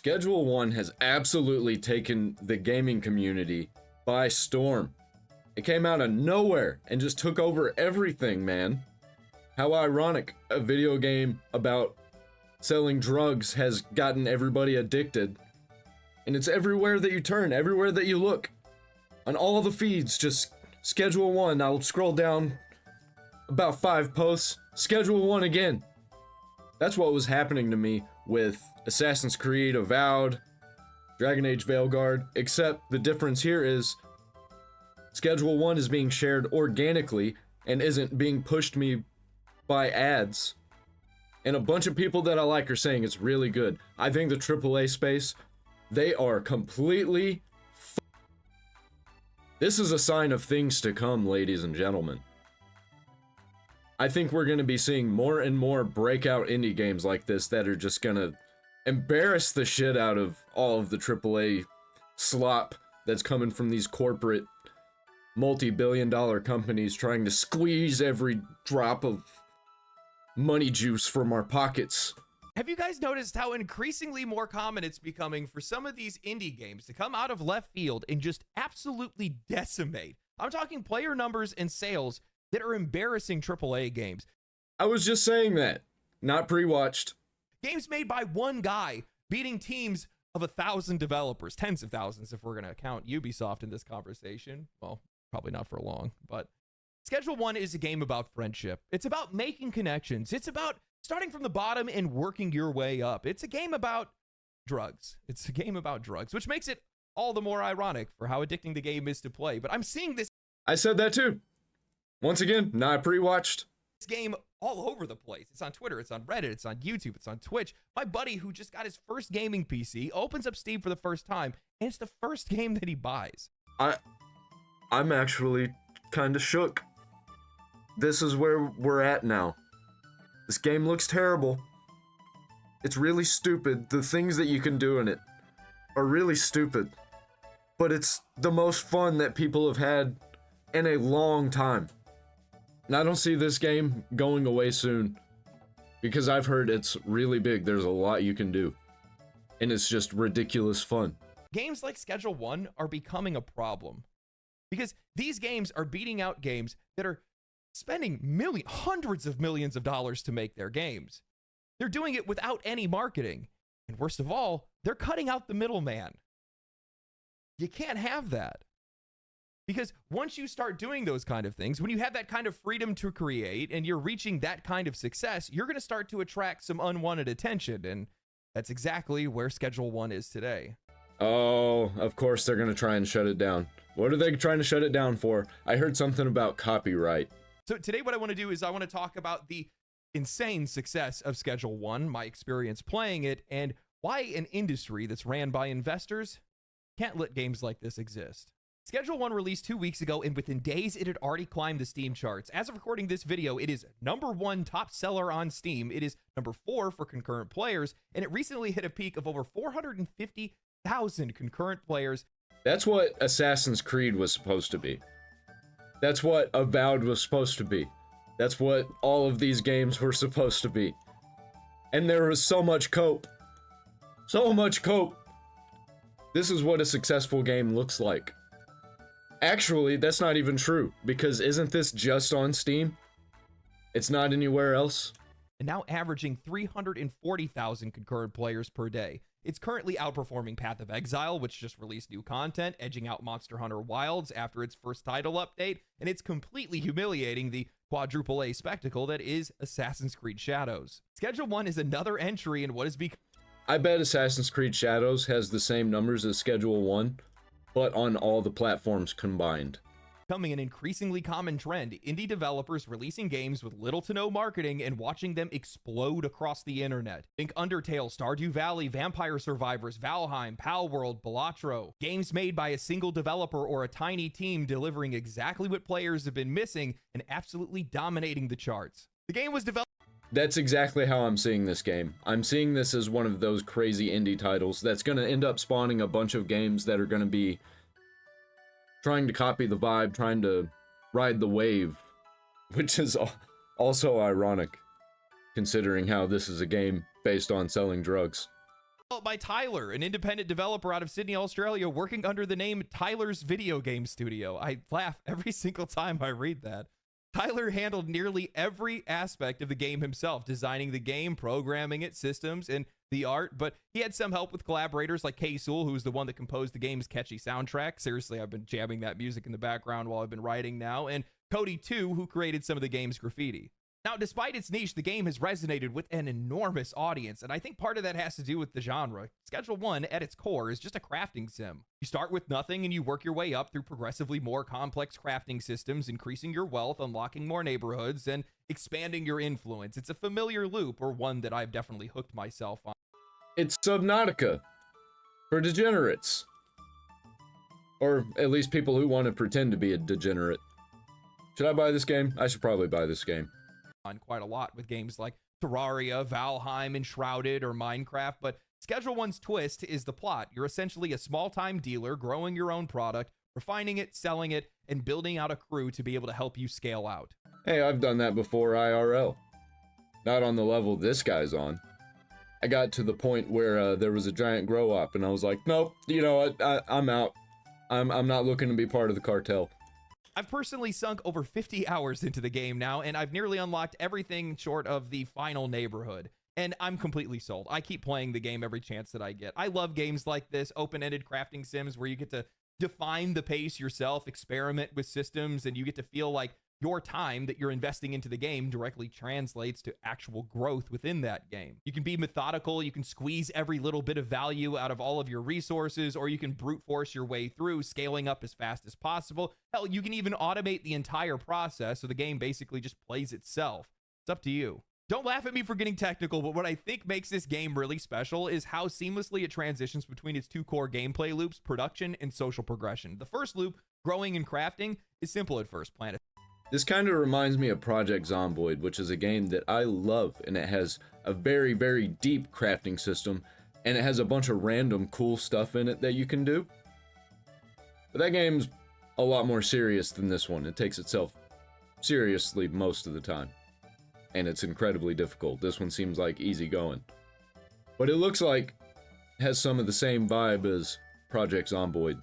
Schedule 1 has absolutely taken the gaming community by storm. It came out of nowhere and just took over everything, man. How ironic, a video game about selling drugs has gotten everybody addicted. And it's everywhere that you turn, everywhere that you look. On all the feeds, just Schedule 1. I'll scroll down about 5 posts. Schedule 1 again. That's what was happening to me with Assassin's Creed Avowed, Dragon Age Veilguard, except the difference here is Schedule 1 is being shared organically and isn't being pushed me by ads. And a bunch of people that I like are saying it's really good. I think the AAA space, they are completely This is a sign of things to come, ladies and gentlemen. I think we're going to be seeing more and more breakout indie games like this that are just going to embarrass the shit out of all of the AAA slop that's coming from these corporate multi-billion-dollar companies trying to squeeze every drop of money juice from our pockets. Have you guys noticed how increasingly more common it's becoming for some of these indie games to come out of left field and just absolutely decimate? I'm talking player numbers and sales that are embarrassing AAA games. I was just saying that. Not pre-watched. Games made by one guy beating teams of 1,000 developers, tens of thousands if we're going to count Ubisoft in this conversation. Well, probably not for long, but Schedule 1 is a game about friendship. It's about making connections. It's about starting from the bottom and working your way up. It's a game about drugs. It's a game about drugs, which makes it all the more ironic for how addicting the game is to play. But I'm seeing this. I said that too. Once again, not pre-watched. This game all over the place. It's on Twitter, it's on Reddit, it's on YouTube, it's on Twitch. My buddy who just got his first gaming PC opens up Steam for the first time, and it's the first game that he buys. I'm actually kind of shook. This is where we're at now. This game looks terrible. It's really stupid. The things that you can do in it are really stupid. But it's the most fun that people have had in a long time. And I don't see this game going away soon because I've heard it's really big. There's a lot you can do. And it's just ridiculous fun. Games like Schedule 1 are becoming a problem because these games are beating out games that are spending hundreds of millions of dollars to make their games. They're doing it without any marketing. And worst of all, they're cutting out the middleman. You can't have that. Because once you start doing those kind of things, when you have that kind of freedom to create and you're reaching that kind of success, you're going to start to attract some unwanted attention. And that's exactly where Schedule 1 is today. Oh, of course they're going to try and shut it down. What are they trying to shut it down for? I heard something about copyright. So today what I want to do is I want to talk about the insane success of Schedule 1, my experience playing it, and why an industry that's ran by investors can't let games like this exist. Schedule 1 released 2 weeks ago, and within days, it had already climbed the Steam charts. As of recording this video, it is #1 top seller on Steam. It is #4 for concurrent players, and it recently hit a peak of over 450,000 concurrent players. That's what Assassin's Creed was supposed to be. That's what Avowed was supposed to be. That's what all of these games were supposed to be. And there was so much cope. So much cope. This is what a successful game looks like. Actually, that's not even true, because isn't this just on Steam? It's not anywhere else. And now averaging 340,000 concurrent players per day. It's currently outperforming Path of Exile, which just released new content, edging out Monster Hunter Wilds after its first title update, and it's completely humiliating the quadruple A spectacle that is Assassin's Creed Shadows. Schedule 1 is another entry in what is becoming... I bet Assassin's Creed Shadows has the same numbers as Schedule 1, but on all the platforms combined. Becoming an increasingly common trend, indie developers releasing games with little to no marketing and watching them explode across the internet. Think Undertale, Stardew Valley, Vampire Survivors, Valheim, Palworld, Balatro. Games made by a single developer or a tiny team delivering exactly what players have been missing and absolutely dominating the charts. The game was developed... That's exactly how I'm seeing this game. I'm seeing this as one of those crazy indie titles that's going to end up spawning a bunch of games that are going to be trying to copy the vibe, trying to ride the wave, which is also ironic, considering how this is a game based on selling drugs. By Tyler, an independent developer out of Sydney, Australia, working under the name Tyler's Video Game Studio. I laugh every single time I read that. Tyler handled nearly every aspect of the game himself, designing the game, programming it, systems, and the art, but he had some help with collaborators like Kay Sewell, who's the one that composed the game's catchy soundtrack. Seriously, I've been jamming that music in the background while I've been writing now, and Cody 2, who created some of the game's graffiti. Now, despite its niche, the game has resonated with an enormous audience, and I think part of that has to do with the genre. Schedule 1, at its core, is just a crafting sim. You start with nothing and you work your way up through progressively more complex crafting systems, increasing your wealth, unlocking more neighborhoods, and expanding your influence. It's a familiar loop, or one that I've definitely hooked myself on. It's Subnautica for degenerates. Or at least people who want to pretend to be a degenerate. Should I buy this game? I should probably buy this game. On quite a lot with games like Terraria, Valheim, Enshrouded, or Minecraft, but Schedule 1's twist is the plot. You're essentially a small-time dealer growing your own product, refining it, selling it, and building out a crew to be able to help you scale out. Hey, I've done that before IRL. Not on the level this guy's on. I got to the point where there was a giant grow up, and I was like, nope, you know what, I'm out. I'm not looking to be part of the cartel. I've personally sunk over 50 hours into the game now, and I've nearly unlocked everything short of the final neighborhood. And I'm completely sold. I keep playing the game every chance that I get. I love games like this, open-ended crafting sims where you get to define the pace yourself, experiment with systems, and you get to feel like your time that you're investing into the game directly translates to actual growth within that game. You can be methodical, you can squeeze every little bit of value out of all of your resources, or you can brute force your way through, scaling up as fast as possible. Hell, you can even automate the entire process, so the game basically just plays itself. It's up to you. Don't laugh at me for getting technical, but what I think makes this game really special is how seamlessly it transitions between its two core gameplay loops, production and social progression. The first loop, growing and crafting, is simple at first. Plant. This kind of reminds me of Project Zomboid, which is a game that I love, and it has a very, very deep crafting system, and it has a bunch of random cool stuff in it that you can do. But that game's a lot more serious than this one. It takes itself seriously most of the time, and it's incredibly difficult. This one seems like easy going. But it looks like it has some of the same vibe as Project Zomboid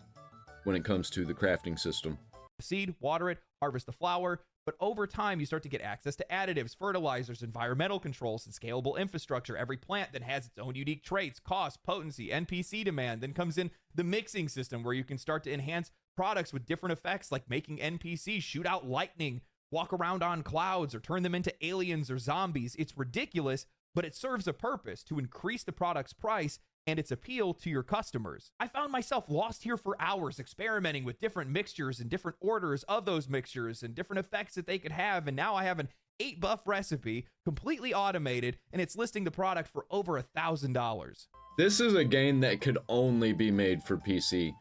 when it comes to the crafting system. Seed, water it, harvest the flower, but over time you start to get access to additives, fertilizers, environmental controls, and scalable infrastructure. Every plant then has its own unique traits, cost, potency, NPC demand. Then comes in the mixing system where you can start to enhance products with different effects, like making NPCs shoot out lightning, walk around on clouds, or turn them into aliens or zombies. It's ridiculous, but it serves a purpose to increase the product's price and its appeal to your customers. I found myself lost here for hours experimenting with different mixtures and different orders of those mixtures and different effects that they could have, and now I have an 8-buff recipe, completely automated, and it's listing the product for over $1,000. This is a game that could only be made for PC.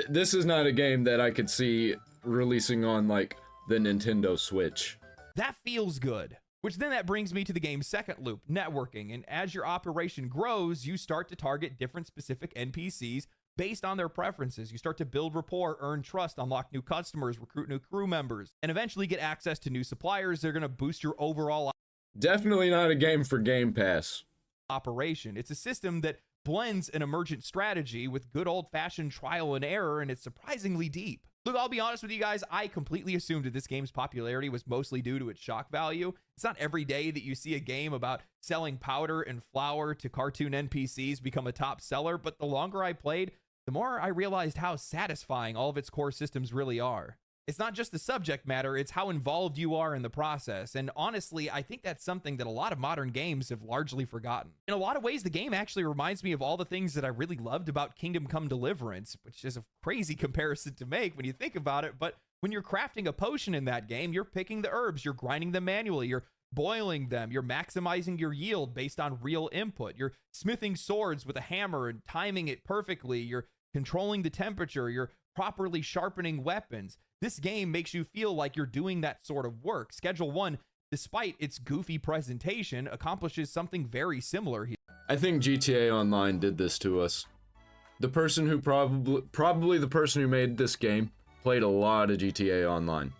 This is not a game that I could see releasing on, like, the Nintendo Switch. That feels good. Which then that brings me to the game's second loop, networking. And as your operation grows, you start to target different specific NPCs based on their preferences. You start to build rapport, earn trust, unlock new customers, recruit new crew members, and eventually get access to new suppliers. They're going to boost your overall Definitely not a game for Game Pass operation. It's a system that blends an emergent strategy with good old-fashioned trial and error, and it's surprisingly deep. Look, I'll be honest with you guys, I completely assumed that this game's popularity was mostly due to its shock value. It's not every day that you see a game about selling powder and flour to cartoon NPCs become a top seller, but the longer I played, the more I realized how satisfying all of its core systems really are. It's not just the subject matter, it's how involved you are in the process. And honestly, I think that's something that a lot of modern games have largely forgotten. In a lot of ways, the game actually reminds me of all the things that I really loved about Kingdom Come Deliverance, which is a crazy comparison to make when you think about it. But when you're crafting a potion in that game, you're picking the herbs, you're grinding them manually, you're boiling them, you're maximizing your yield based on real input, you're smithing swords with a hammer and timing it perfectly, you're controlling the temperature, you're properly sharpening weapons. This game makes you feel like you're doing that sort of work. Schedule 1, despite its goofy presentation, accomplishes something very similar here. I think GTA Online did this to us. The person who probably the person who made this game played a lot of GTA Online.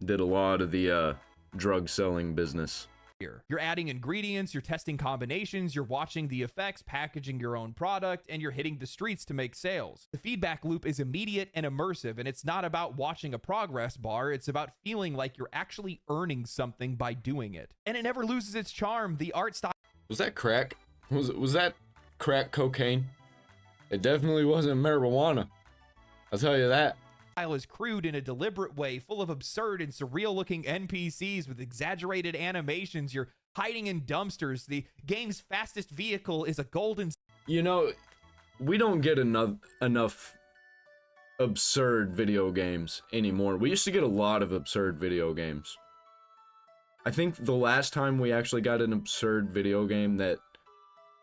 Did a lot of the drug selling business. You're adding ingredients, you're testing combinations, you're watching the effects, packaging your own product, and you're hitting the streets to make sales. The feedback loop is immediate and immersive, and it's not about watching a progress bar, it's about feeling like you're actually earning something by doing it. And it never loses its charm. The art style... Was that crack? Was that crack cocaine? It definitely wasn't marijuana. I'll tell you that. Is crude in a deliberate way, full of absurd and surreal-looking NPCs with exaggerated animations. You're hiding in dumpsters. The game's fastest vehicle is a golden... You know, we don't get enough absurd video games anymore. We used to get a lot of absurd video games. I think the last time we actually got an absurd video game that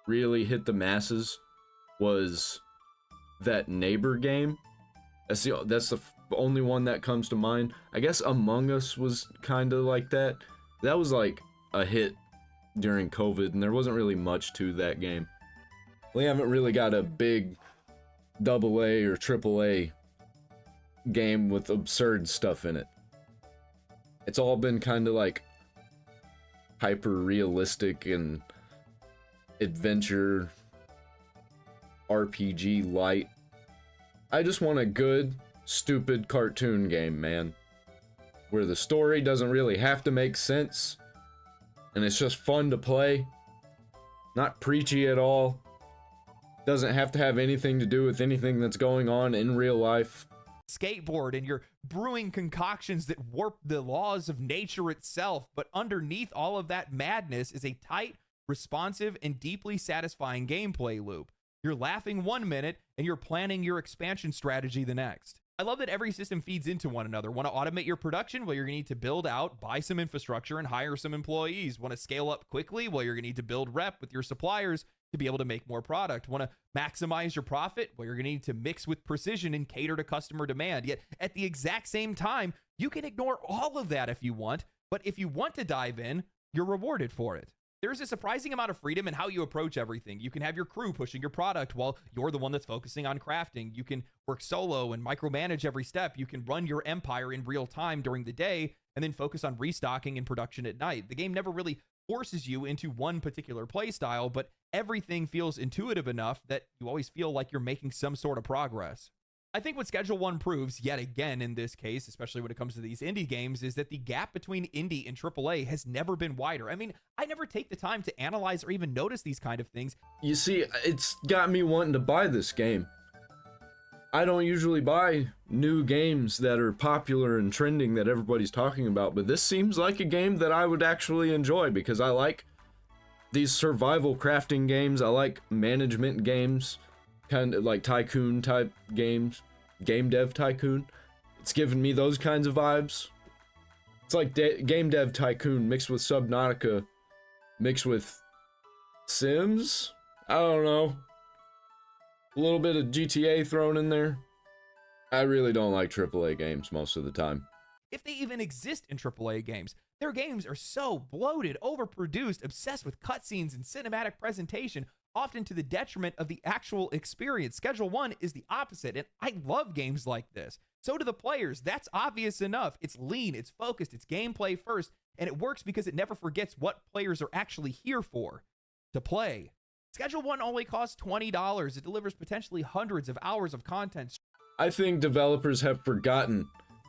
really hit the masses was that Neighbor game. That's the only one that comes to mind. I guess Among Us was kind of like that. That was like a hit during COVID, and there wasn't really much to that game. We haven't really got a big AA or AAA game with absurd stuff in it. It's all been kind of like hyper realistic and adventure RPG light. I just want a good, stupid cartoon game, man. Where the story doesn't really have to make sense. And it's just fun to play. Not preachy at all. Doesn't have to have anything to do with anything that's going on in real life. Skateboard, and you're brewing concoctions that warp the laws of nature itself. But underneath all of that madness is a tight, responsive, and deeply satisfying gameplay loop. You're laughing 1 minute, and you're planning your expansion strategy the next. I love that every system feeds into one another. Want to automate your production? Well, you're going to need to build out, buy some infrastructure, and hire some employees. Want to scale up quickly? Well, you're going to need to build rep with your suppliers to be able to make more product. Want to maximize your profit? Well, you're going to need to mix with precision and cater to customer demand. Yet, at the exact same time, you can ignore all of that if you want, but if you want to dive in, you're rewarded for it. There's a surprising amount of freedom in how you approach everything. You can have your crew pushing your product while you're the one that's focusing on crafting. You can work solo and micromanage every step. You can run your empire in real time during the day and then focus on restocking and production at night. The game never really forces you into one particular play style, but everything feels intuitive enough that you always feel like you're making some sort of progress. I think what Schedule 1 proves, yet again in this case, especially when it comes to these indie games, is that the gap between indie and AAA has never been wider. I mean, I never take the time to analyze or even notice these kind of things. You see, it's got me wanting to buy this game. I don't usually buy new games that are popular and trending that everybody's talking about, but this seems like a game that I would actually enjoy because I like these survival crafting games. I like management games. Kind of like tycoon type games, game dev tycoon. It's giving me those kinds of vibes. It's like game dev tycoon mixed with Subnautica, mixed with Sims. I don't know. A little bit of GTA thrown in there. I really don't like AAA games most of the time. If they even exist in AAA games, their games are so bloated, overproduced, obsessed with cutscenes and cinematic presentation, often to the detriment of the actual experience. Schedule 1 is the opposite, and I love games like this. So do the players. That's obvious enough. It's lean, it's focused, it's gameplay first, and it works because it never forgets what players are actually here for, to play. Schedule 1 only costs $20. It delivers potentially hundreds of hours of content. I think developers have forgotten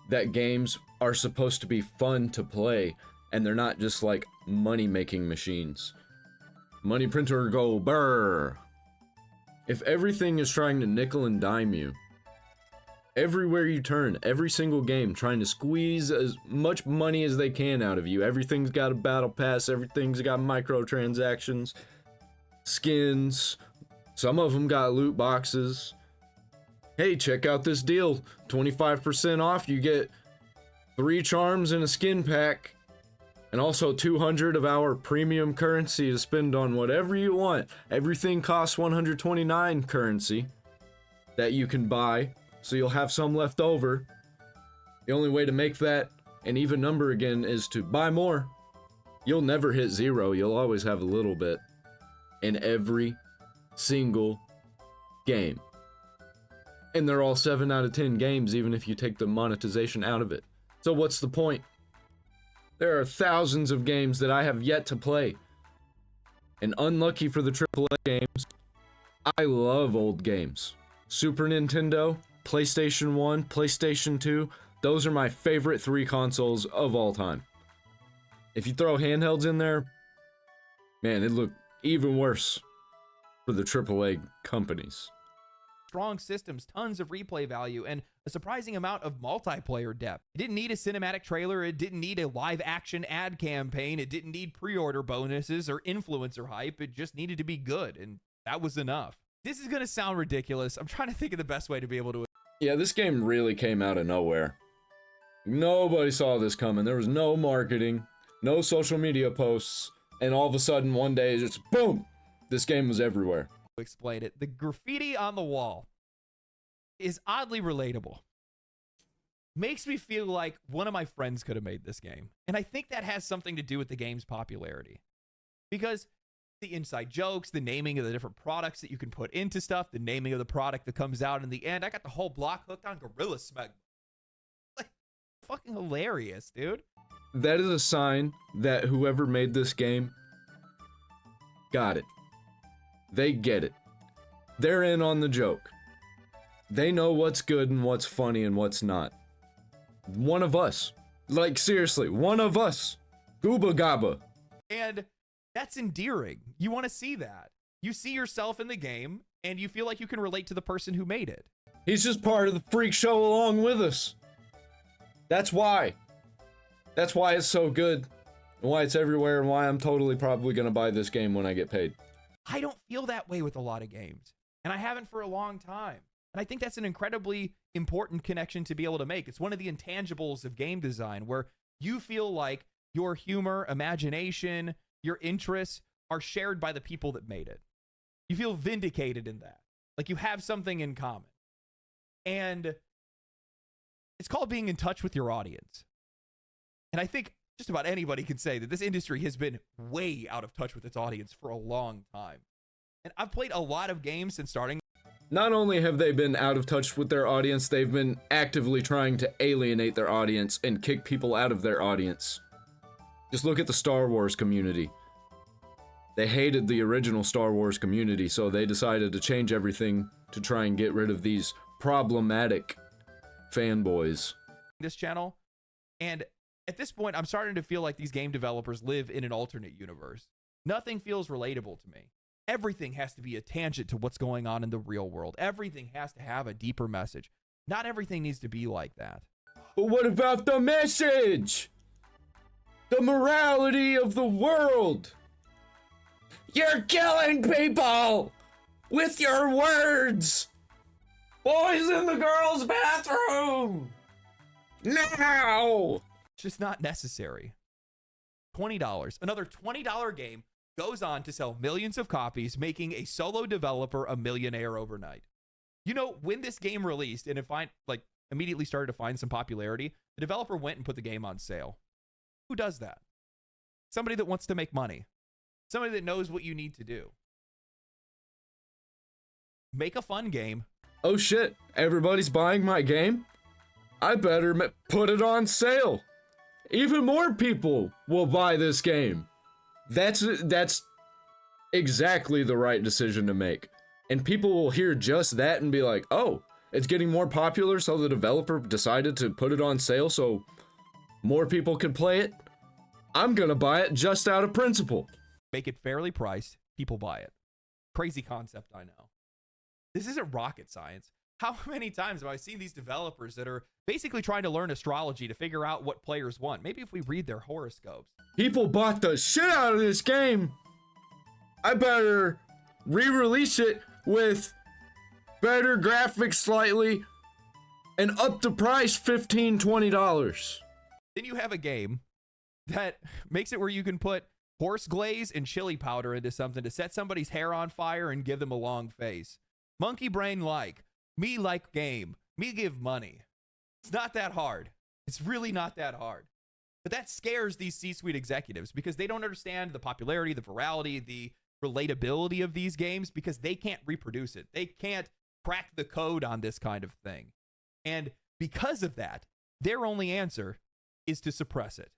that games are supposed to be fun to play, and they're not just like money-making machines. Money printer go brr. If everything is trying to nickel and dime you, everywhere you turn, every single game trying to squeeze as much money as they can out of you, everything's got a battle pass, everything's got microtransactions, skins, some of them got loot boxes. Hey, check out this deal, 25% off, you get 3 charms and a skin pack. And also 200 of our premium currency to spend on whatever you want. Everything costs 129 currency that you can buy, so you'll have some left over. The only way to make that an even number again is to buy more. You'll never hit 0, you'll always have a little bit in every single game. And they're all 7 out of 10 games, even if you take the monetization out of it. So what's the point? There are thousands of games that I have yet to play. And unlucky for the AAA games, I love old games. Super Nintendo, PlayStation 1, PlayStation 2, those are my favorite 3 consoles of all time. If you throw handhelds in there, man, it'd look even worse for the AAA companies. Strong systems, tons of replay value, and a surprising amount of multiplayer depth. It didn't need a cinematic trailer. It didn't need a live action ad campaign. It didn't need pre-order bonuses or influencer hype. It just needed to be good, and that was enough. This is going to sound ridiculous. I'm trying to think of the best way to be able to... Yeah, this game really came out of nowhere. Nobody saw this coming. There was no marketing, no social media posts, and all of a sudden one day, just boom, this game was everywhere. Explain it. The graffiti on the wall is oddly relatable. Makes me feel like one of my friends could have made this game. And I think that has something to do with the game's popularity. Because the inside jokes, the naming of the different products that you can put into stuff, the naming of the product that comes out in the end. I got the whole block hooked on Gorilla Smeg. Like, fucking hilarious, dude. That is a sign that whoever made this game got it. They get it. They're in on the joke. They know what's good and what's funny and what's not. One of us. Like, seriously, one of us. Gooba Gaba. And that's endearing. You want to see that. You see yourself in the game, and you feel like you can relate to the person who made it. He's just part of the freak show along with us. That's why. That's why it's so good. And why it's everywhere, and why I'm totally probably gonna buy this game when I get paid. I don't feel that way with a lot of games, and I haven't for a long time. And I think that's an incredibly important connection to be able to make. It's one of the intangibles of game design where you feel like your humor, imagination, your interests are shared by the people that made it. You feel vindicated in that. Like you have something in common. And it's called being in touch with your audience. And I think just about anybody can say that this industry has been way out of touch with its audience for a long time. And I've played a lot of games since starting. Not only have they been out of touch with their audience, they've been actively trying to alienate their audience and kick people out of their audience. Just look at the Star Wars community. They hated the original Star Wars community, so they decided to change everything to try and get rid of these problematic fanboys. This channel, and at this point, I'm starting to feel like these game developers live in an alternate universe. Nothing feels relatable to me. Everything has to be a tangent to what's going on in the real world. Everything has to have a deeper message. Not everything needs to be like that. But what about the message? The morality of the world? You're killing people with your words. Boys in the girls' bathroom. Now. It's just not necessary. $20. Another $20 game goes on to sell millions of copies, making a solo developer a millionaire overnight. You know, when this game released and immediately started to find some popularity, the developer went and put the game on sale. Who does that? Somebody that wants to make money. Somebody that knows what you need to do. Make a fun game. Oh shit, everybody's buying my game? I better put it on sale. Even more people will buy this game. That's exactly the right decision to make. And people will hear just that and be like, oh, it's getting more popular, so the developer decided to put it on sale so more people could play it. I'm gonna buy it just out of principle. Make it fairly priced, people buy it. Crazy concept, I know. This isn't rocket science. How many times have I seen these developers that are basically trying to learn astrology to figure out what players want? Maybe if we read their horoscopes. People bought the shit out of this game. I better re-release it with better graphics slightly and up the price $15, $20. Then you have a game that makes it where you can put horse glaze and chili powder into something to set somebody's hair on fire and give them a long face. Monkey brain like. Me like game. Me give money. It's not that hard. It's really not that hard. But that scares these C-suite executives because they don't understand the popularity, the virality, the relatability of these games because they can't reproduce it. They can't crack the code on this kind of thing. And because of that, their only answer is to suppress it,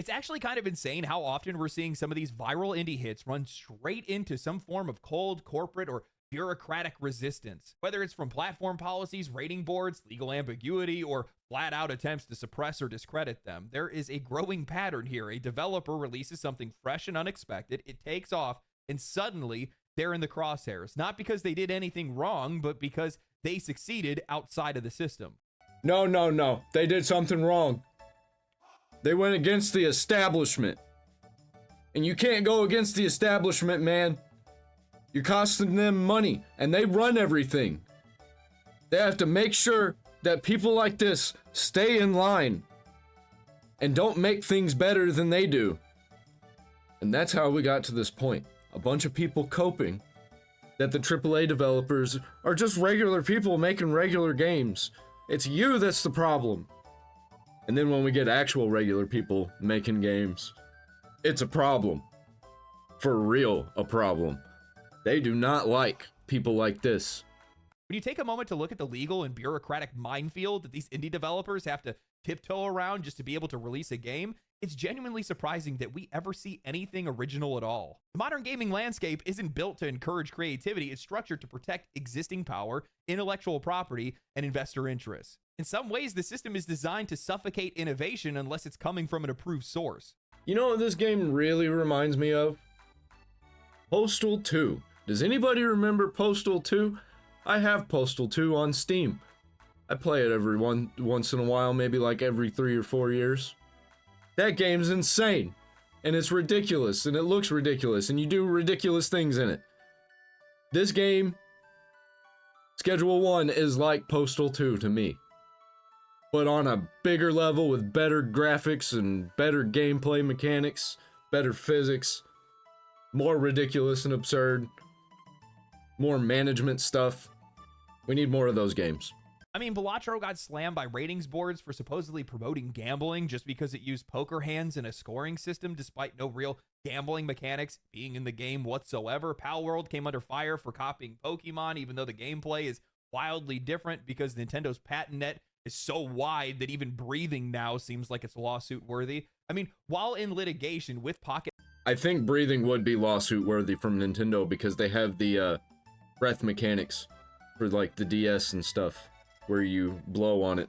It's actually kind of insane how often we're seeing some of these viral indie hits run straight into some form of cold corporate or bureaucratic resistance. Whether it's from platform policies, rating boards, legal ambiguity, or flat out attempts to suppress or discredit them, there is a growing pattern here. A developer releases something fresh and unexpected, it takes off, and suddenly they're in the crosshairs. Not because they did anything wrong, but because they succeeded outside of the system. No. They did something wrong. They went against the establishment. And you can't go against the establishment, man. You're costing them money, and they run everything. They have to make sure that people like this stay in line and don't make things better than they do. And that's how we got to this point. A bunch of people coping that the AAA developers are just regular people making regular games. It's you that's the problem. And then when we get actual regular people making games, it's a problem. For real, a problem. They do not like people like this. When you take a moment to look at the legal and bureaucratic minefield that these indie developers have to tiptoe around just to be able to release a game, it's genuinely surprising that we ever see anything original at all. The modern gaming landscape isn't built to encourage creativity, it's structured to protect existing power, intellectual property, and investor interests. In some ways, the system is designed to suffocate innovation unless it's coming from an approved source. You know what this game really reminds me of? Postal 2. Does anybody remember Postal 2? I have Postal 2 on Steam. I play it every once in a while, maybe like every 3 or 4 years. That game's insane, and it's ridiculous, and it looks ridiculous, and you do ridiculous things in it. This game, Schedule 1, is like Postal 2 to me, but on a bigger level with better graphics and better gameplay mechanics, better physics, more ridiculous and absurd, more management stuff. We need more of those games. I mean, Balatro got slammed by ratings boards for supposedly promoting gambling just because it used poker hands in a scoring system despite no real gambling mechanics being in the game whatsoever. Palworld came under fire for copying Pokemon, even though the gameplay is wildly different because Nintendo's patent net is so wide that even breathing now seems like it's lawsuit worthy. I mean, while in litigation with Pocket... I think breathing would be lawsuit worthy from Nintendo because they have the breath mechanics for like the DS and stuff, where you blow on it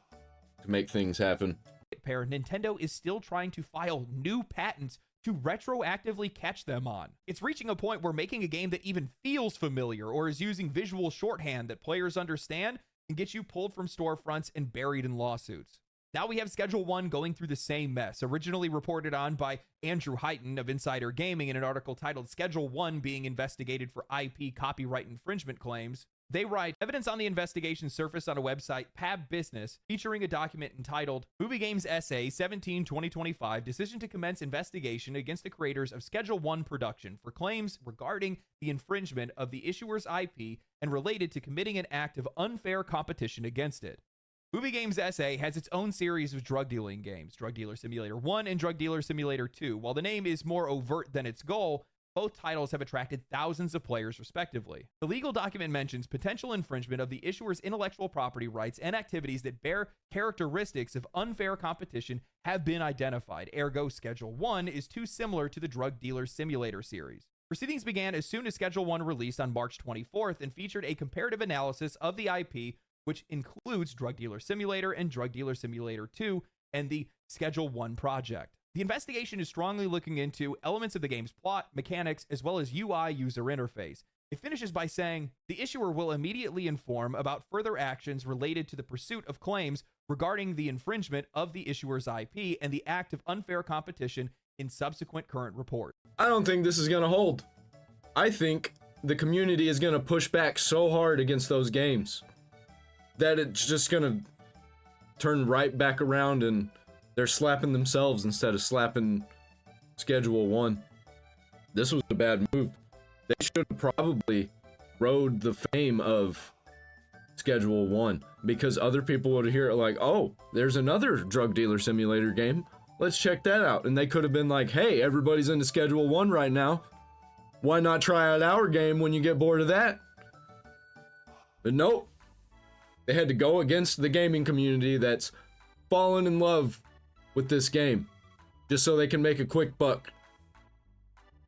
to make things happen. Nintendo is still trying to file new patents to retroactively catch them on. It's reaching a point where making a game that even feels familiar or is using visual shorthand that players understand can get you pulled from storefronts and buried in lawsuits. Now we have Schedule 1 going through the same mess, originally reported on by Andrew Heighton of Insider Gaming in an article titled Schedule 1 being investigated for IP copyright infringement claims. They write, evidence on the investigation surfaced on a website, Pab Business, featuring a document entitled Movie Games Essay 17-2025, Decision to Commence Investigation Against the Creators of Schedule 1 Production for claims regarding the infringement of the issuer's IP and related to committing an act of unfair competition against it. Movie Games SA has its own series of drug dealing games, Drug Dealer Simulator 1 and Drug Dealer Simulator 2. While the name is more overt than its goal, both titles have attracted thousands of players respectively. The legal document mentions potential infringement of the issuer's intellectual property rights and activities that bear characteristics of unfair competition have been identified. Ergo, Schedule 1 is too similar to the Drug Dealer Simulator series. Proceedings began as soon as Schedule 1 released on March 24th and featured a comparative analysis of the IP, which includes Drug Dealer Simulator and Drug Dealer Simulator 2 and the Schedule 1 project. The investigation is strongly looking into elements of the game's plot, mechanics, as well as UI user interface. It finishes by saying, the issuer will immediately inform about further actions related to the pursuit of claims regarding the infringement of the issuer's IP and the act of unfair competition in subsequent current reports. I don't think this is going to hold. I think the community is going to push back so hard against those games that it's just going to turn right back around and they're slapping themselves instead of slapping Schedule 1. This was a bad move. They should have probably rode the fame of Schedule 1 because other people would hear it like, oh, there's another Drug Dealer Simulator game. Let's check that out. And they could have been like, hey, everybody's into Schedule 1 right now. Why not try out our game when you get bored of that? But nope. They had to go against the gaming community that's fallen in love with this game. just so they can make a quick buck.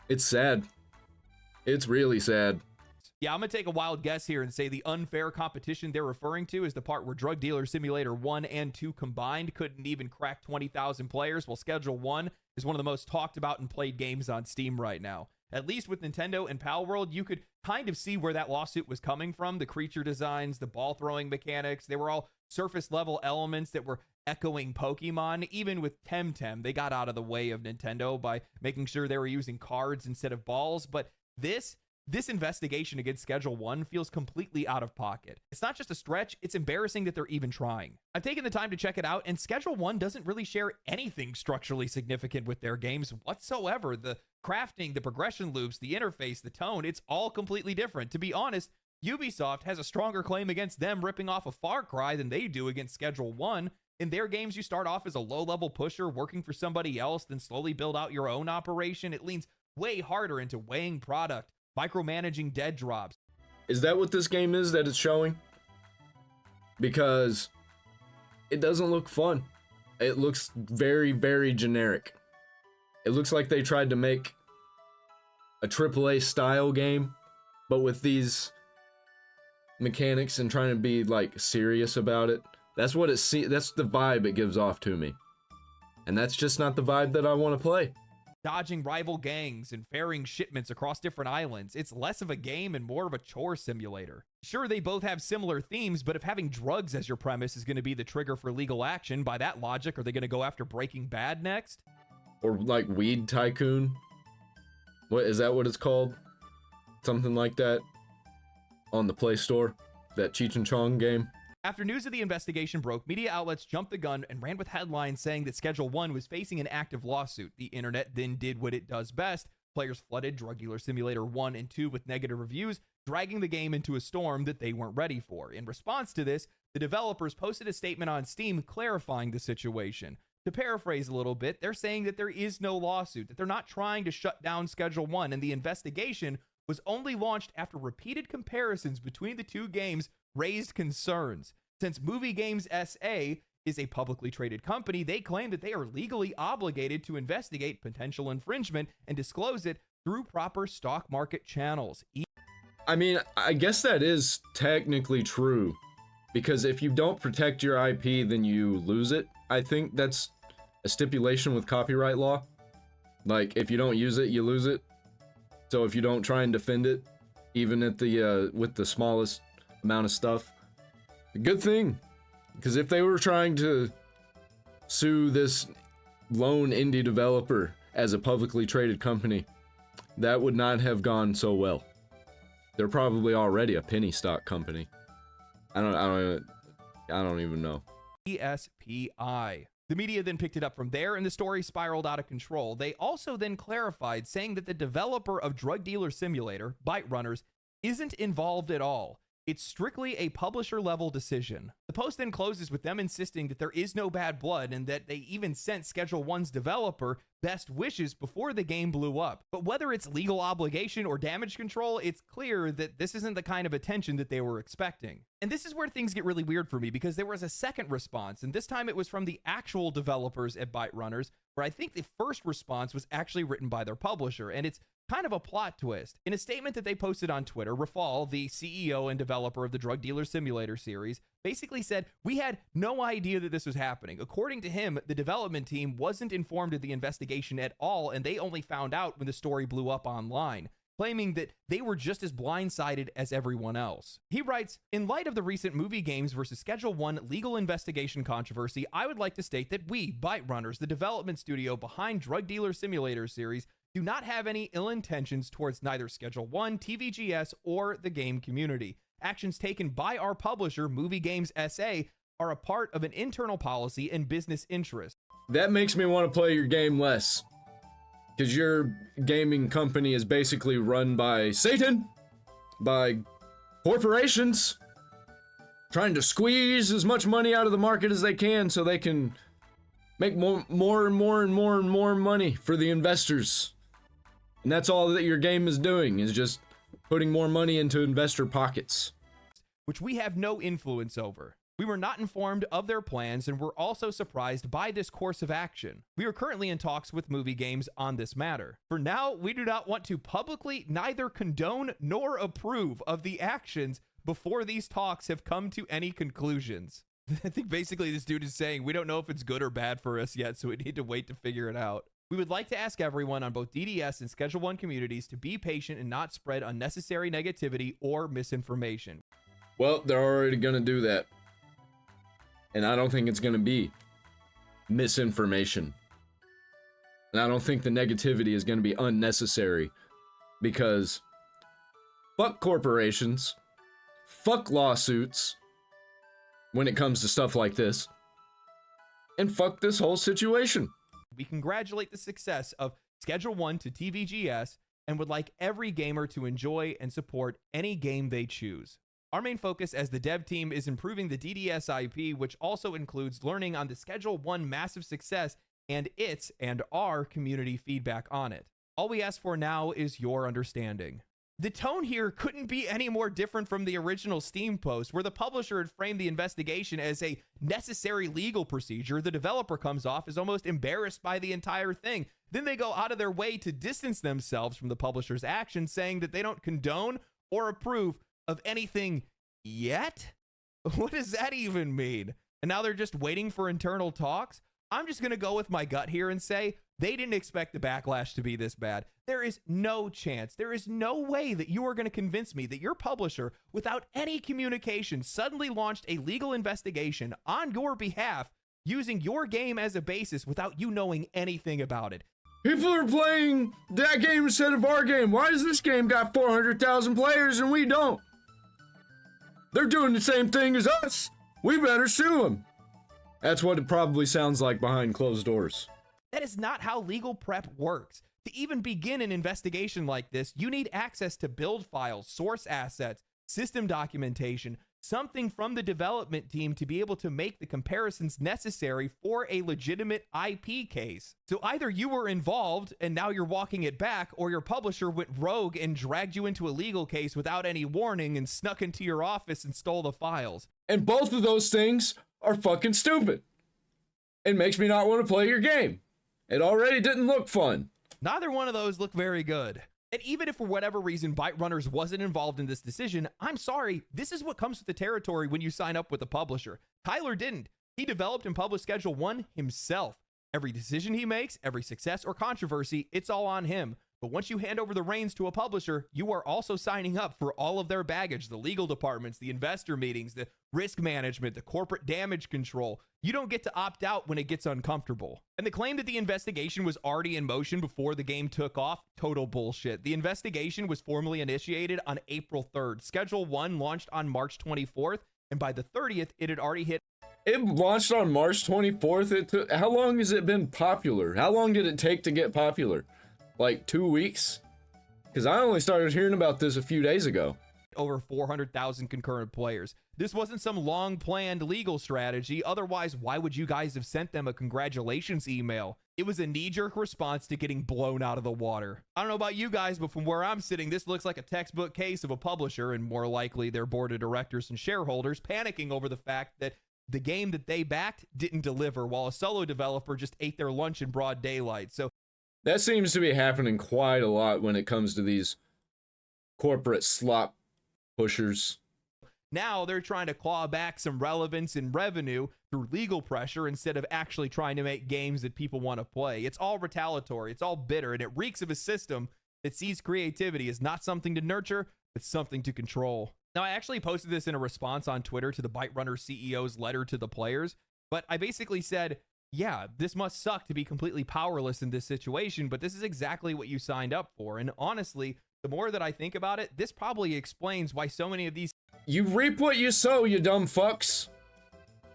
It's sad. It's really sad. Yeah, I'm going to take a wild guess here and say the unfair competition they're referring to is the part where Drug Dealer Simulator 1 and 2 combined couldn't even crack 20,000 players, while Schedule 1 is one of the most talked about and played games on Steam right now. At least with Nintendo and Palworld, you could kind of see where that lawsuit was coming from. The creature designs, the ball throwing mechanics, they were all surface level elements that were echoing Pokemon. Even with Temtem, they got out of the way of Nintendo by making sure they were using cards instead of balls. But this investigation against Schedule 1 feels completely out of pocket. It's not just a stretch, it's embarrassing that they're even trying. I've taken the time to check it out, and Schedule 1 doesn't really share anything structurally significant with their games whatsoever. The crafting, the progression loops, the interface, the tone, it's all completely different. To be honest, Ubisoft has a stronger claim against them ripping off a Far Cry than they do against Schedule 1. In their games, you start off as a low-level pusher working for somebody else, then slowly build out your own operation. It leans way harder into weighing product, micromanaging dead drops. Is that what this game is that it's showing? Because it doesn't look fun. It looks very, very generic. It looks like they tried to make a AAA style game, but with these mechanics and trying to be like serious about it. That's what that's the vibe it gives off to me. And that's just not the vibe that I want to play. Dodging rival gangs and ferrying shipments across different islands. It's less of a game and more of a chore simulator. Sure, they both have similar themes, but if having drugs as your premise is going to be the trigger for legal action, by that logic, are they going to go after Breaking Bad next? Or like Weed Tycoon? What is that what it's called? Something like that on the Play Store? That Cheech and Chong game? After news of the investigation broke, media outlets jumped the gun and ran with headlines saying that Schedule 1 was facing an active lawsuit. The internet then did what it does best. Players flooded Drug Dealer Simulator 1 and 2 with negative reviews, dragging the game into a storm that they weren't ready for. In response to this, the developers posted a statement on Steam clarifying the situation. To paraphrase a little bit, they're saying that there is no lawsuit, that they're not trying to shut down Schedule 1, and the investigation was only launched after repeated comparisons between the two games raised concerns. Since Movie Games SA is a publicly traded company, they claim that they are legally obligated to investigate potential infringement and disclose it through proper stock market channels. I mean, I guess that is technically true, because if you don't protect your IP, then you lose it. I think that's a stipulation with copyright law. Like, if you don't use it, you lose it. So if you don't try and defend it, even at the with the smallest amount of stuff, good thing. Because if they were trying to sue this lone indie developer as a publicly traded company, that would not have gone so well. They're probably already a penny stock company. I don't even know. ESPI. The media then picked it up from there, and the story spiraled out of control. They also then clarified, saying that the developer of Drug Dealer Simulator, Byte Runners, isn't involved at all. It's strictly a publisher-level decision. The post then closes with them insisting that there is no bad blood and that they even sent Schedule 1's developer best wishes before the game blew up. But whether it's legal obligation or damage control, it's clear that this isn't the kind of attention that they were expecting. And this is where things get really weird for me, because there was a second response, and this time it was from the actual developers at Byte Runners, where I think the first response was actually written by their publisher, and it's kind of a plot twist. In a statement that they posted on Twitter, Rafal, the CEO and developer of the Drug Dealer Simulator series, basically said, "We had no idea that this was happening." According to him, the development team wasn't informed of the investigation at all, and they only found out when the story blew up online, claiming that they were just as blindsided as everyone else. He writes, "In light of the recent Movie Games versus Schedule 1 legal investigation controversy, I would like to state that we, Byte Runners, the development studio behind Drug Dealer Simulator series, do not have any ill intentions towards neither Schedule 1, TVGS, or the game community. Actions taken by our publisher, Movie Games SA, are a part of an internal policy and business interest." That makes me want to play your game less. Because your gaming company is basically run by Satan, by corporations, trying to squeeze as much money out of the market as they can so they can make more money for the investors. And that's all that your game is doing, is just putting more money into investor pockets. Which we have no influence over. We were not informed of their plans and were also surprised by this course of action. We are currently in talks with Movie Games on this matter. For now, we do not want to publicly neither condone nor approve of the actions before these talks have come to any conclusions. I think basically this dude is saying we don't know if it's good or bad for us yet, so we need to wait to figure it out. We would like to ask everyone on both DDS and Schedule 1 communities to be patient and not spread unnecessary negativity or misinformation. Well, they're already gonna do that. And I don't think it's gonna be misinformation. And I don't think the negativity is gonna be unnecessary. Because fuck corporations, fuck lawsuits when it comes to stuff like this, and fuck this whole situation. We congratulate the success of Schedule 1 to TVGS and would like every gamer to enjoy and support any game they choose. Our main focus as the dev team is improving the DDS IP, which also includes learning on the Schedule 1 massive success and its and our community feedback on it. All we ask for now is your understanding. The tone here couldn't be any more different from the original Steam post, where the publisher had framed the investigation as a necessary legal procedure. The developer comes off as almost embarrassed by the entire thing. Then they go out of their way to distance themselves from the publisher's actions, saying that they don't condone or approve of anything yet? What does that even mean? And now they're just waiting for internal talks? I'm just going to go with my gut here and say they didn't expect the backlash to be this bad. There is no chance, there is no way that you are going to convince me that your publisher, without any communication, suddenly launched a legal investigation on your behalf using your game as a basis without you knowing anything about it. People are playing that game instead of our game. Why does this game got 400,000 players and we don't? They're doing the same thing as us. We better sue them. That's what it probably sounds like behind closed doors. That is not how legal prep works. To even begin an investigation like this, you need access to build files, source assets, system documentation, something from the development team to be able to make the comparisons necessary for a legitimate IP case. So either you were involved and now you're walking it back, or your publisher went rogue and dragged you into a legal case without any warning and snuck into your office and stole the files. And both of those things are fucking stupid. It makes me not want to play your game. It already didn't look fun. Neither one of those look very good. And even if for whatever reason Byte Runners wasn't involved in this decision, I'm sorry, this is what comes with the territory when you sign up with a publisher. Tyler didn't. He developed and published Schedule 1 himself. Every decision he makes, every success or controversy, it's all on him. But once you hand over the reins to a publisher, you are also signing up for all of their baggage, the legal departments, the investor meetings, the risk management, the corporate damage control. You don't get to opt out when it gets uncomfortable. And the claim that the investigation was already in motion before the game took off, total bullshit. The investigation was formally initiated on April 3rd. Schedule 1 launched on March 24th, and by the 30th, it had already hit. It launched on March 24th. How long has it been popular? How long did it take to get popular? Like 2 weeks? Because I only started hearing about this a few days ago. Over 400,000 concurrent players. This wasn't some long-planned legal strategy. Otherwise, why would you guys have sent them a congratulations email? It was a knee-jerk response to getting blown out of the water. I don't know about you guys, but from where I'm sitting, this looks like a textbook case of a publisher, and more likely their board of directors and shareholders panicking over the fact that the game that they backed didn't deliver, while a solo developer just ate their lunch in broad daylight. So that seems to be happening quite a lot when it comes to these corporate slop pushers. Now they're trying to claw back some relevance and revenue through legal pressure instead of actually trying to make games that people want to play. It's all retaliatory, it's all bitter, and it reeks of a system that sees creativity as not something to nurture, but something to control. Now, I actually posted this in a response on Twitter to the Byte Runner CEO's letter to the players, but I basically said, yeah, this must suck to be completely powerless in this situation, but this is exactly what you signed up for. And honestly, the more that I think about it, this probably explains why so many of these... You reap what you sow, you dumb fucks.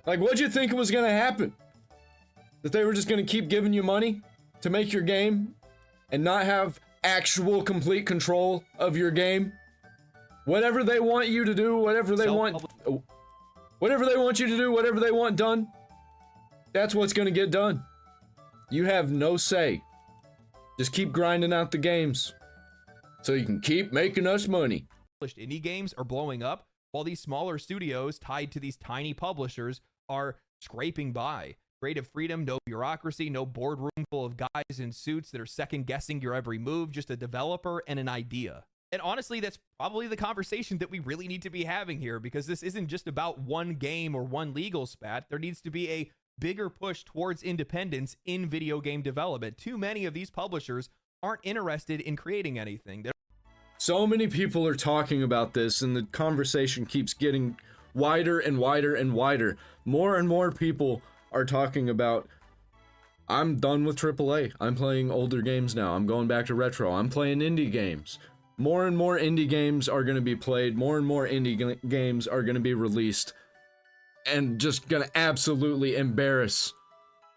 Like, what'd you think was gonna happen? That they were just gonna keep giving you money to make your game and not have actual complete control of your game? Whatever they want you to do, whatever they want you to do, whatever they want done, that's what's gonna get done. You have no say. Just keep grinding out the games so you can keep making us money. Indie games are blowing up, while these smaller studios tied to these tiny publishers are scraping by. Creative freedom, no bureaucracy, no boardroom full of guys in suits that are second guessing your every move, just a developer and an idea. And honestly, that's probably the conversation that we really need to be having here, because this isn't just about one game or one legal spat. There needs to be a bigger push towards independence in video game development. Too many of these publishers aren't interested in creating anything. So many people are talking about this, and the conversation keeps getting wider and wider and wider. More and more people are talking about, I'm done with AAA. I'm playing older games now. I'm going back to retro. I'm playing indie games. More and more indie games are going to be played. More and more indie games are going to be released. And just going to absolutely embarrass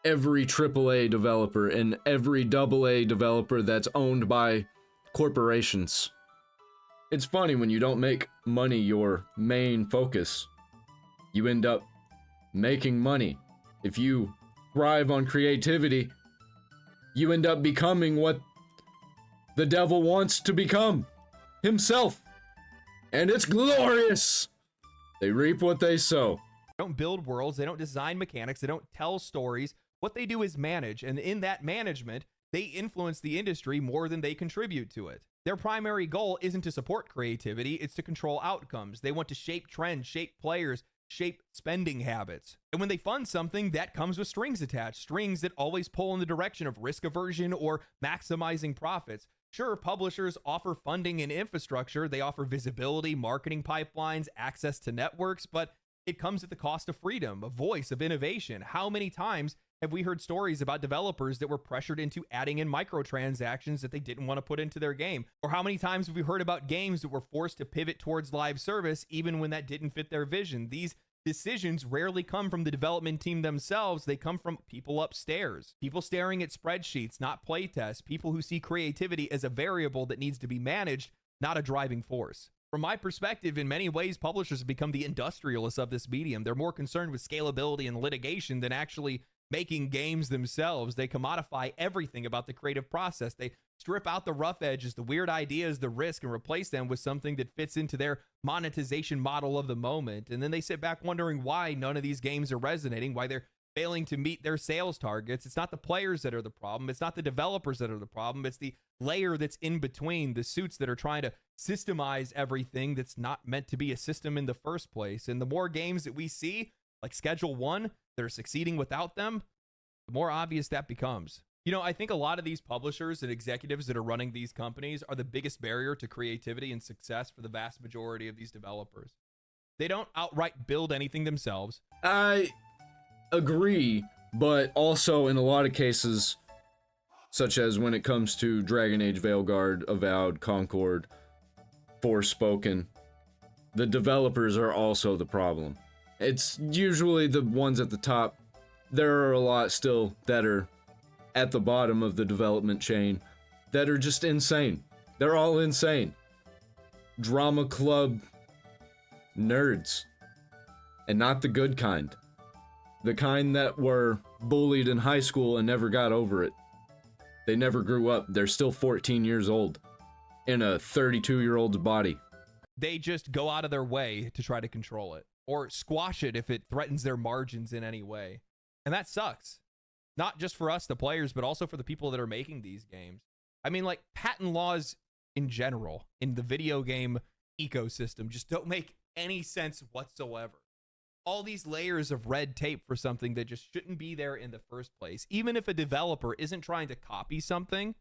every AAA developer and every AA developer that's owned by corporations. It's funny when you don't make money your main focus. You end up making money. If you thrive on creativity, you end up becoming what the devil wants to become himself. And it's glorious. They reap what they sow. They don't build worlds. They don't design mechanics. They don't tell stories. What they do is manage. And in that management, they influence the industry more than they contribute to it. Their primary goal isn't to support creativity. It's to control outcomes. They want to shape trends, shape players, shape spending habits. And when they fund something, that comes with strings attached, strings that always pull in the direction of risk aversion or maximizing profits. Sure, publishers offer funding and infrastructure. They offer visibility, marketing pipelines, access to networks, but it comes at the cost of freedom, a voice, of innovation. How many times have we heard stories about developers that were pressured into adding in microtransactions that they didn't want to put into their game? Or how many times have we heard about games that were forced to pivot towards live service even when that didn't fit their vision? These decisions rarely come from the development team themselves. They come from people upstairs, people staring at spreadsheets, not playtests, people who see creativity as a variable that needs to be managed, not a driving force. From my perspective, in many ways, publishers have become the industrialists of this medium. They're more concerned with scalability and litigation than actually making games themselves. They commodify everything about the creative process. They strip out the rough edges, the weird ideas, the risk, and replace them with something that fits into their monetization model of the moment. And then they sit back wondering why none of these games are resonating, why they're failing to meet their sales targets. It's not the players that are the problem. It's not the developers that are the problem. It's the layer that's in between, the suits that are trying to systemize everything that's not meant to be a system in the first place. And the more games that we see, like Schedule 1, that are succeeding without them, the more obvious that becomes. You know, I think a lot of these publishers and executives that are running these companies are the biggest barrier to creativity and success for the vast majority of these developers. They don't outright build anything themselves. I agree, but also in a lot of cases, such as when it comes to Dragon Age Veilguard, Avowed, Concord, Forspoken, the developers are also the problem. It's usually the ones at the top. There are a lot still that are at the bottom of the development chain that are just insane. They're all insane. Drama club nerds. And not the good kind. The kind that were bullied in high school and never got over it. They never grew up. They're still 14 years old in a 32-year-old's body. They just go out of their way to try to control it or squash it if it threatens their margins in any way. And that sucks. Not just for us, the players, but also for the people that are making these games. I mean, like, patent laws in general in the video game ecosystem just don't make any sense whatsoever. All these layers of red tape for something that just shouldn't be there in the first place. Even if a developer isn't trying to copy something,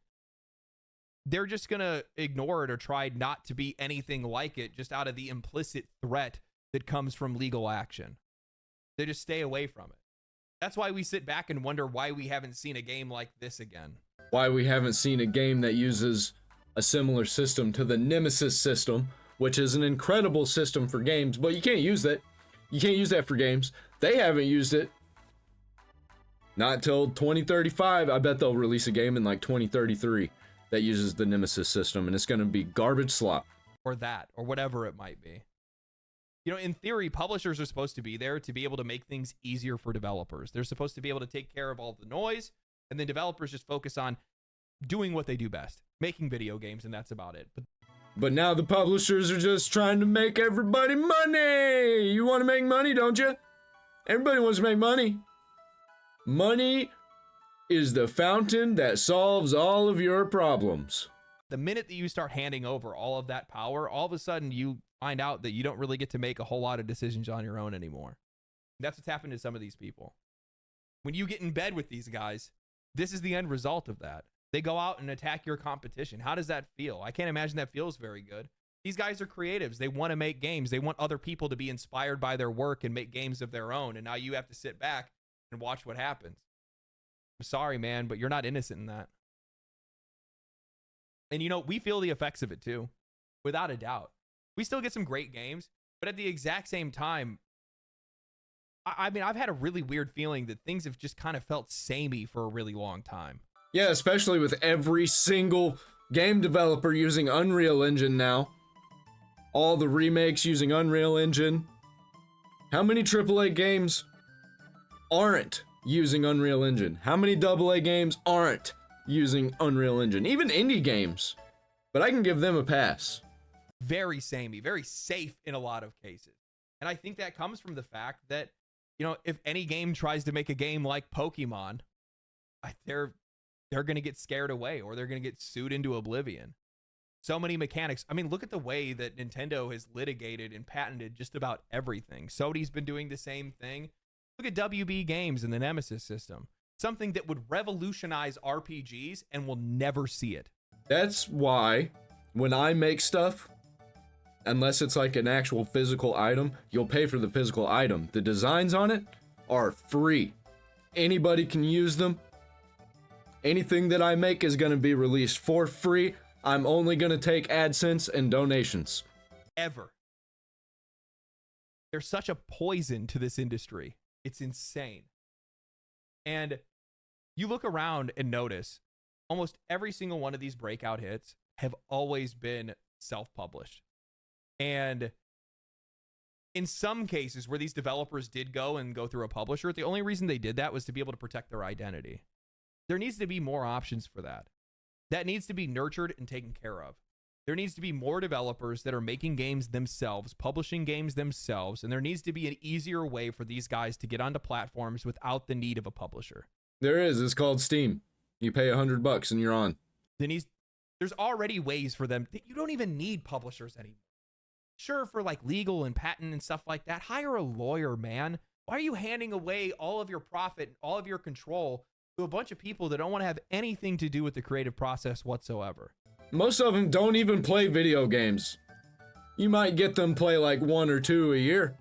they're just going to ignore it or try not to be anything like it just out of the implicit threat that comes from legal action. They just stay away from it. That's why we sit back and wonder why we haven't seen a game like this again. Why we haven't seen a game that uses a similar system to the Nemesis system, which is an incredible system for games, but you can't use that. You can't use that for games. They haven't used it. Not till 2035. I bet they'll release a game in like 2033 that uses the Nemesis system, and it's going to be garbage slop. Or that, or whatever it might be. You know, in theory, publishers are supposed to be there to be able to make things easier for developers. They're supposed to be able to take care of all the noise, and then developers just focus on doing what they do best, making video games, and that's about it. But But now the publishers are just trying to make everybody money. You want to make money, don't you? Everybody wants to make money. Money is the fountain that solves all of your problems. The minute that you start handing over all of that power, all of a sudden you find out that you don't really get to make a whole lot of decisions on your own anymore. That's what's happened to some of these people. When you get in bed with these guys, this is the end result of that. They go out and attack your competition. How does that feel? I can't imagine that feels very good. These guys are creatives. They want to make games. They want other people to be inspired by their work and make games of their own. And now you have to sit back and watch what happens. I'm sorry, man, but you're not innocent in that. And, you know, we feel the effects of it too, without a doubt. We still get some great games, but at the exact same time, I mean, I've had a really weird feeling that things have just kind of felt samey for a really long time. Yeah, especially with every single game developer using Unreal Engine now. All the remakes using Unreal Engine. How many AAA games aren't using Unreal Engine? How many AA games aren't using Unreal Engine? Even indie games. But I can give them a pass. Very samey, very safe in a lot of cases. And I think that comes from the fact that, you know, if any game tries to make a game like Pokemon, they're going to get scared away, or they're going to get sued into oblivion. So many mechanics. I mean, look at the way that Nintendo has litigated and patented just about everything. Sony's been doing the same thing. Look at WB Games and the Nemesis system. Something that would revolutionize RPGs, and we'll never see it. That's why when I make stuff, unless it's like an actual physical item, you'll pay for the physical item. The designs on it are free. Anybody can use them. Anything that I make is going to be released for free. I'm only going to take AdSense and donations. Ever. There's such a poison to this industry. It's insane. And you look around and notice almost every single one of these breakout hits have always been self-published. And in some cases where these developers did go through a publisher, the only reason they did that was to be able to protect their identity. There needs to be more options for that. That needs to be nurtured and taken care of. There needs to be more developers that are making games themselves, publishing games themselves, and there needs to be an easier way for these guys to get onto platforms without the need of a publisher. There is. It's called Steam. You pay $100 and you're on. There's already ways for them. You don't even need publishers anymore. Sure, for like legal and patent and stuff like that, hire a lawyer, man. Why are you handing away all of your profit and all of your control to a bunch of people that don't want to have anything to do with the creative process whatsoever? Most of them don't even play video games. You might get them play like 1 or 2 a year.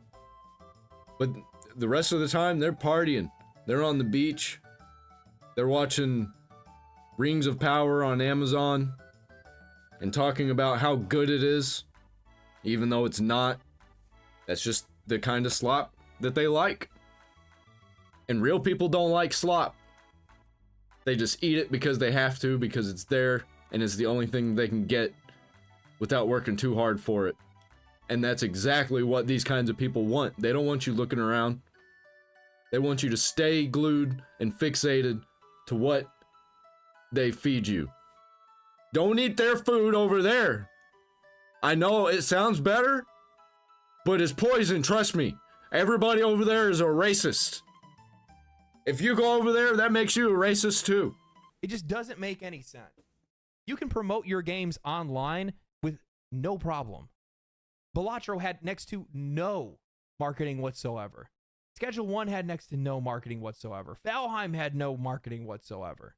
But the rest of the time, they're partying. They're on the beach. They're watching Rings of Power on Amazon and talking about how good it is, even though it's not. That's just the kind of slop that they like. And real people don't like slop. They just eat it because they have to, because it's there, and it's the only thing they can get without working too hard for it. And that's exactly what these kinds of people want. They don't want you looking around. They want you to stay glued and fixated to what they feed you. Don't eat their food over there. I know it sounds better, but it's poison, trust me. Everybody over there is a racist. If you go over there, that makes you a racist too. It just doesn't make any sense. You can promote your games online with no problem. Balatro had next to no marketing whatsoever. Schedule 1 had next to no marketing whatsoever. Valheim had no marketing whatsoever.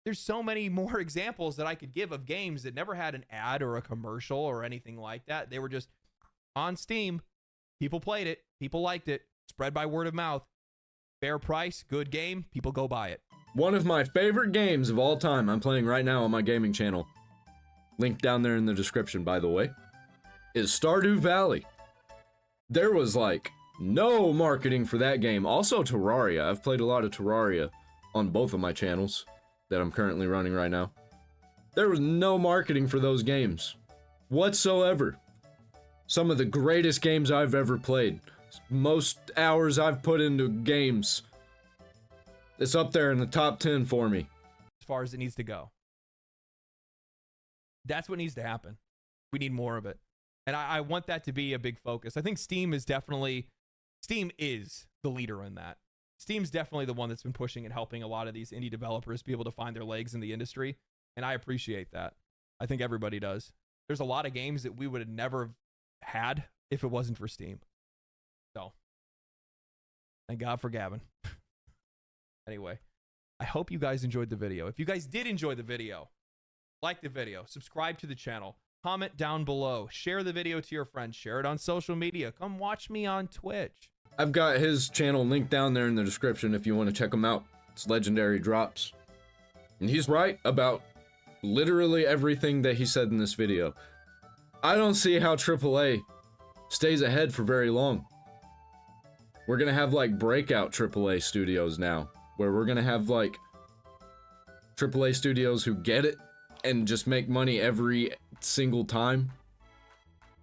There's so many more examples that I could give of games that never had an ad or a commercial or anything like that. They were just on Steam. People played it. People liked it. Spread by word of mouth. Fair price, good game. People go buy it. One of my favorite games of all time I'm playing right now on my gaming channel, link down there in the description by the way, is Stardew Valley. There was like no marketing for that game. Also Terraria. I've played a lot of Terraria on both of my channels that I'm currently running right now. There was no marketing for those games whatsoever. Some of the greatest games I've ever played. Most hours I've put into games. It's up there in the top 10 for me. As far as it needs to go. That's what needs to happen. We need more of it. And I want that to be a big focus. I think Steam is the leader in that. Steam's definitely the one that's been pushing and helping a lot of these indie developers be able to find their legs in the industry. And I appreciate that. I think everybody does. There's a lot of games that we would have never had if it wasn't for Steam. So, thank God for Gavin. Anyway, I hope you guys enjoyed the video. If you guys did enjoy the video, like the video, subscribe to the channel, comment down below, share the video to your friends, share it on social media. Come watch me on Twitch. I've got his channel linked down there in the description if you want to check him out. It's Legendary Drops. And he's right about literally everything that he said in this video. I don't see how AAA stays ahead for very long. We're gonna have like breakout AAA studios now, where we're gonna have like AAA studios who get it and just make money every single time.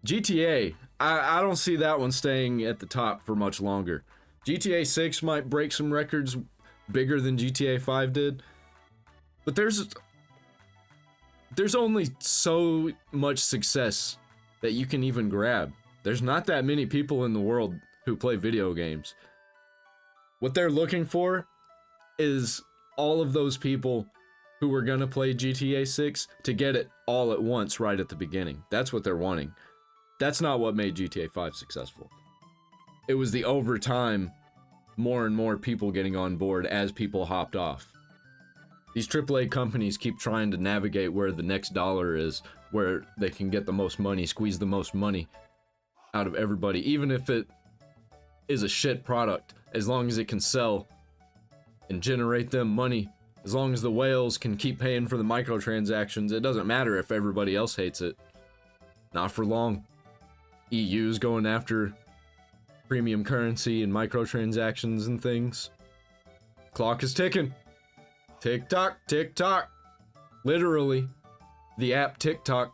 GTA, I don't see that one staying at the top for much longer. GTA 6 might break some records bigger than GTA 5 did, but there's only so much success that you can even grab. There's not that many people in the world who play video games. What they're looking for is all of those people who are gonna play GTA 6 to get it all at once right at the beginning. That's what they're wanting. That's not what made GTA 5 successful. It was the over time, more and more people getting on board as people hopped off. These AAA companies keep trying to navigate where the next dollar is, where they can get the most money, squeeze the most money out of everybody, even if it is a shit product, as long as it can sell and generate them money. As long as the whales can keep paying for the microtransactions, it doesn't matter if everybody else hates it. Not for long. EU's going after premium currency and microtransactions and things. Clock is ticking. Tick tock, tick tock. Literally, the app TikTok.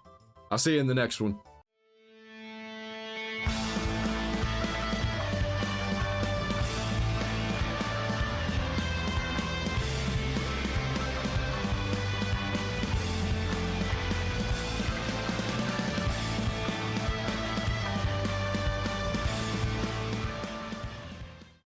I'll see you in the next one.